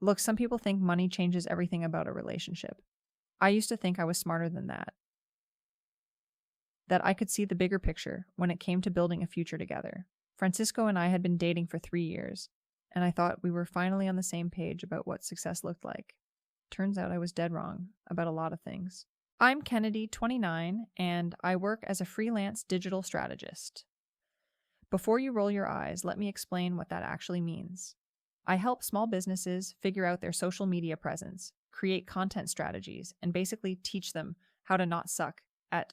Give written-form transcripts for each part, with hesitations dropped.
Look, some people think money changes everything about a relationship. I used to think I was smarter than that I could see the bigger picture when it came to building a future together. Francisco and I had been dating for 3 years, and I thought we were finally on the same page about what success looked like. Turns out I was dead wrong about a lot of things. I'm Kennedy, 29, and I work as a freelance digital strategist. Before you roll your eyes, let me explain what that actually means. I help small businesses figure out their social media presence, create content strategies, and basically teach them how to not suck at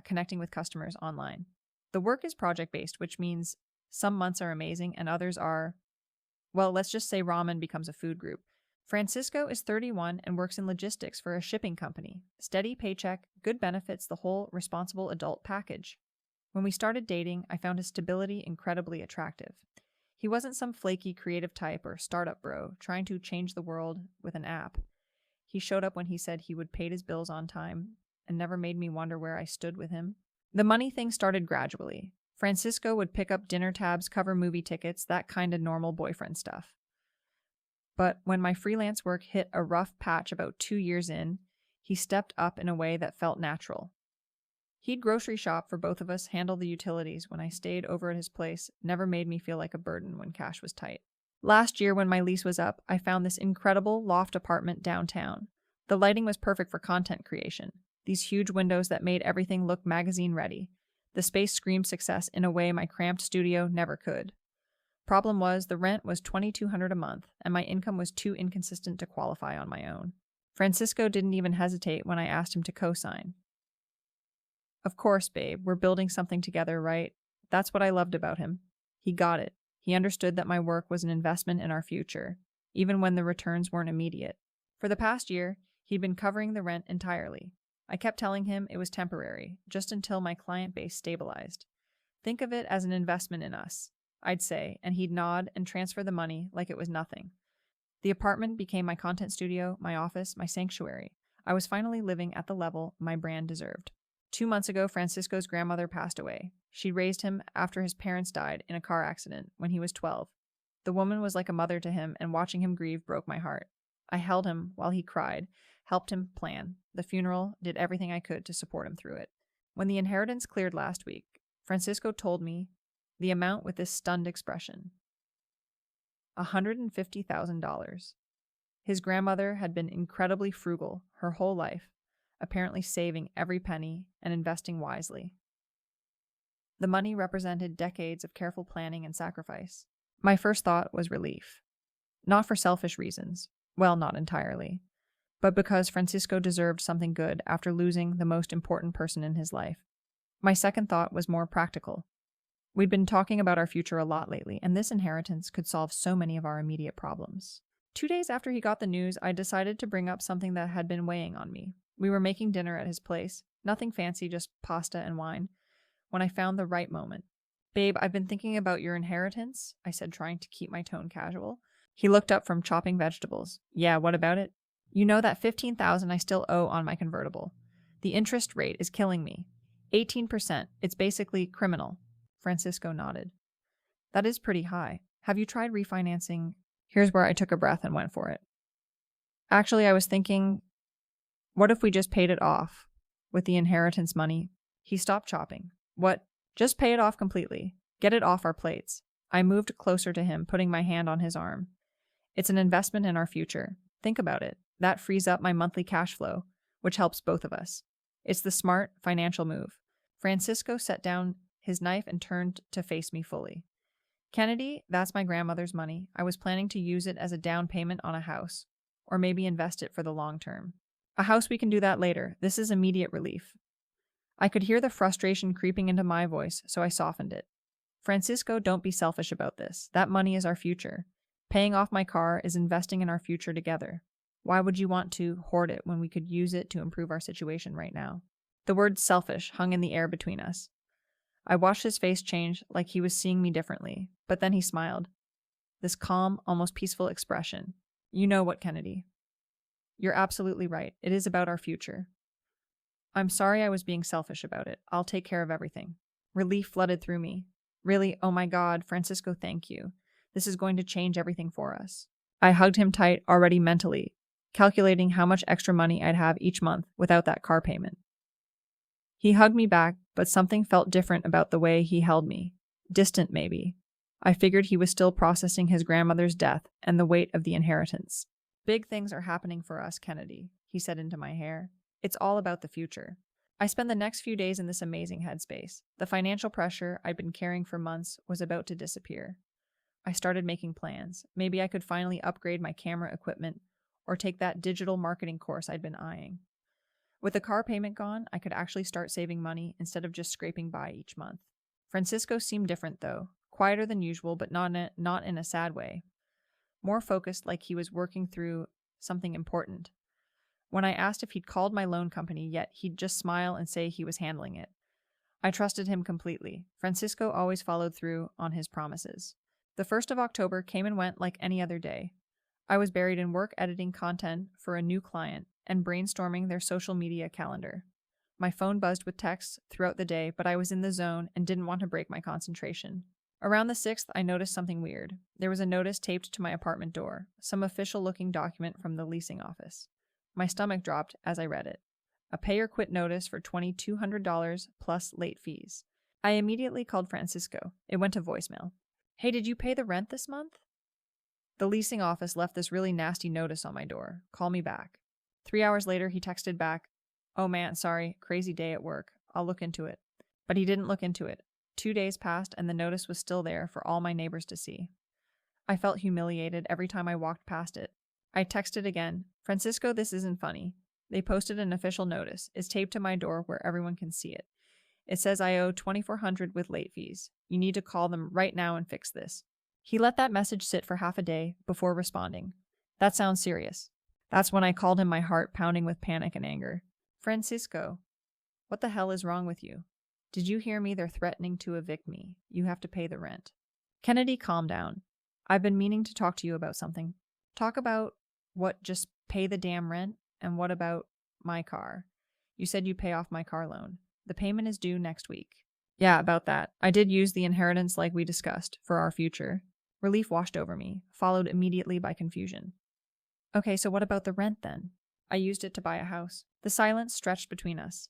connecting with customers online. The work is project-based, which means some months are amazing and others are, well, let's just say ramen becomes a food group. Francisco is 31 and works in logistics for a shipping company. Steady paycheck, good benefits, the whole responsible adult package. When we started dating, I found his stability incredibly attractive. He wasn't some flaky creative type or startup bro trying to change the world with an app. He showed up when he said he would pay his bills on time and never made me wonder where I stood with him. The money thing started gradually. Francisco would pick up dinner tabs, cover movie tickets, that kind of normal boyfriend stuff. But when my freelance work hit a rough patch about 2 years in, he stepped up in a way that felt natural. He'd grocery shop for both of us, handle the utilities when I stayed over at his place, never made me feel like a burden when cash was tight. Last year, when my lease was up, I found this incredible loft apartment downtown. The lighting was perfect for content creation. These huge windows that made everything look magazine ready. The space screamed success in a way my cramped studio never could. Problem was, the rent was $2,200 a month, and my income was too inconsistent to qualify on my own. Francisco didn't even hesitate when I asked him to co-sign. Of course, babe, we're building something together, right? That's what I loved about him. He got it. He understood that my work was an investment in our future, even when the returns weren't immediate. For the past year, he'd been covering the rent entirely. I kept telling him it was temporary, just until my client base stabilized. Think of it as an investment in us, I'd say, and he'd nod and transfer the money like it was nothing. The apartment became my content studio, my office, my sanctuary. I was finally living at the level my brand deserved. 2 months ago, Francisco's grandmother passed away. She raised him after his parents died in a car accident when he was 12. The woman was like a mother to him, and watching him grieve broke my heart. I held him while he cried, helped him plan the funeral, did everything I could to support him through it. When the inheritance cleared last week, Francisco told me the amount with this stunned expression. $150,000. His grandmother had been incredibly frugal her whole life, apparently saving every penny and investing wisely. The money represented decades of careful planning and sacrifice. My first thought was relief. Not for selfish reasons. Well, not entirely. But because Francisco deserved something good after losing the most important person in his life. My second thought was more practical. We'd been talking about our future a lot lately, and this inheritance could solve so many of our immediate problems. 2 days after he got the news, I decided to bring up something that had been weighing on me. We were making dinner at his place. Nothing fancy, just pasta and wine. When I found the right moment. Babe, I've been thinking about your inheritance, I said, trying to keep my tone casual. He looked up from chopping vegetables. Yeah, what about it? You know that $15,000 I still owe on my convertible. The interest rate is killing me. 18%. It's basically criminal. Francisco nodded. That is pretty high. Have you tried refinancing? Here's where I took a breath and went for it. Actually, I was thinking, what if we just paid it off with the inheritance money? He stopped chopping. What? Just pay it off completely. Get it off our plates. I moved closer to him, putting my hand on his arm. It's an investment in our future. Think about it. That frees up my monthly cash flow, which helps both of us. It's the smart financial move. Francisco set down his knife and turned to face me fully. Kennedy, that's my grandmother's money. I was planning to use it as a down payment on a house, or maybe invest it for the long term. A house, we can do that later. This is immediate relief. I could hear the frustration creeping into my voice, so I softened it. Francisco, don't be selfish about this. That money is our future. Paying off my car is investing in our future together. Why would you want to hoard it when we could use it to improve our situation right now? The word selfish hung in the air between us. I watched his face change like he was seeing me differently, but then he smiled. This calm, almost peaceful expression. You know what, Kennedy? You're absolutely right. It is about our future. I'm sorry I was being selfish about it. I'll take care of everything. Relief flooded through me. Really, oh my God, Francisco, thank you. This is going to change everything for us. I hugged him tight already mentally, calculating how much extra money I'd have each month without that car payment. He hugged me back, but something felt different about the way he held me. Distant, maybe. I figured he was still processing his grandmother's death and the weight of the inheritance. Big things are happening for us, Kennedy, he said into my hair. It's all about the future. I spent the next few days in this amazing headspace. The financial pressure I'd been carrying for months was about to disappear. I started making plans. Maybe I could finally upgrade my camera equipment or take that digital marketing course I'd been eyeing. With the car payment gone, I could actually start saving money instead of just scraping by each month. Francisco seemed different, though. Quieter than usual, but not in a sad way. More focused, like he was working through something important. When I asked if he'd called my loan company yet, he'd just smile and say he was handling it. I trusted him completely. Francisco always followed through on his promises. The 1st of October came and went like any other day. I was buried in work editing content for a new client and brainstorming their social media calendar. My phone buzzed with texts throughout the day, but I was in the zone and didn't want to break my concentration. Around the 6th, I noticed something weird. There was a notice taped to my apartment door, some official-looking document from the leasing office. My stomach dropped as I read it. A pay or quit notice for $2,200 plus late fees. I immediately called Francisco. It went to voicemail. Hey, did you pay the rent this month? The leasing office left this really nasty notice on my door. Call me back. 3 hours later, he texted back, oh man, sorry, crazy day at work. I'll look into it. But he didn't look into it. 2 days passed and the notice was still there for all my neighbors to see. I felt humiliated every time I walked past it. I texted again, Francisco, this isn't funny. They posted an official notice. It's taped to my door where everyone can see it. It says I owe $2,400 with late fees. You need to call them right now and fix this. He let that message sit for half a day before responding. That sounds serious. That's when I called him, my heart pounding with panic and anger. Francisco, what the hell is wrong with you? Did you hear me? They're threatening to evict me. You have to pay the rent. Kennedy, calm down. I've been meaning to talk to you about something. Talk about what, just pay the damn rent? And what about my car? You said you'd pay off my car loan. The payment is due next week. Yeah, about that. I did use the inheritance like we discussed for our future. Relief washed over me, followed immediately by confusion. Okay, so what about the rent then? I used it to buy a house. The silence stretched between us.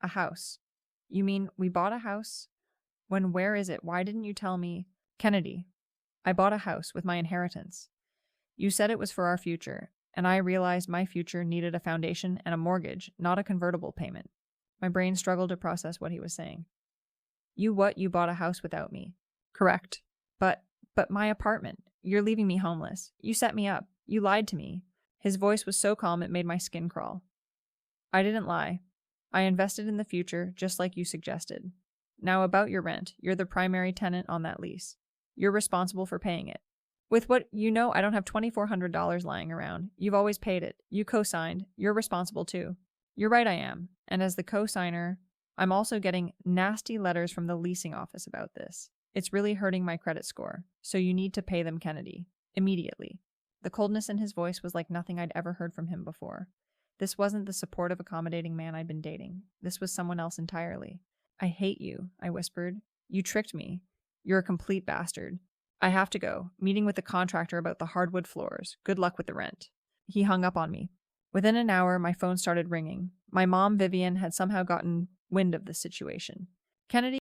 A house. You mean we bought a house? Where is it? Why didn't you tell me? Kennedy, I bought a house with my inheritance. You said it was for our future, and I realized my future needed a foundation and a mortgage, not a convertible payment. My brain struggled to process what he was saying. You bought a house without me. Correct. But my apartment. You're leaving me homeless. You set me up. You lied to me. His voice was so calm it made my skin crawl. I didn't lie. I invested in the future, just like you suggested. Now about your rent. You're the primary tenant on that lease. You're responsible for paying it. With what you know, I don't have $2,400 lying around. You've always paid it. You co-signed. You're responsible too. You're right, I am. And as the co-signer, I'm also getting nasty letters from the leasing office about this. It's really hurting my credit score. So you need to pay them, Kennedy. Immediately. The coldness in his voice was like nothing I'd ever heard from him before. This wasn't the supportive, accommodating man I'd been dating. This was someone else entirely. I hate you, I whispered. You tricked me. You're a complete bastard. I have to go. Meeting with the contractor about the hardwood floors. Good luck with the rent. He hung up on me. Within an hour, my phone started ringing. My mom, Vivian, had somehow gotten wind of the situation. Kennedy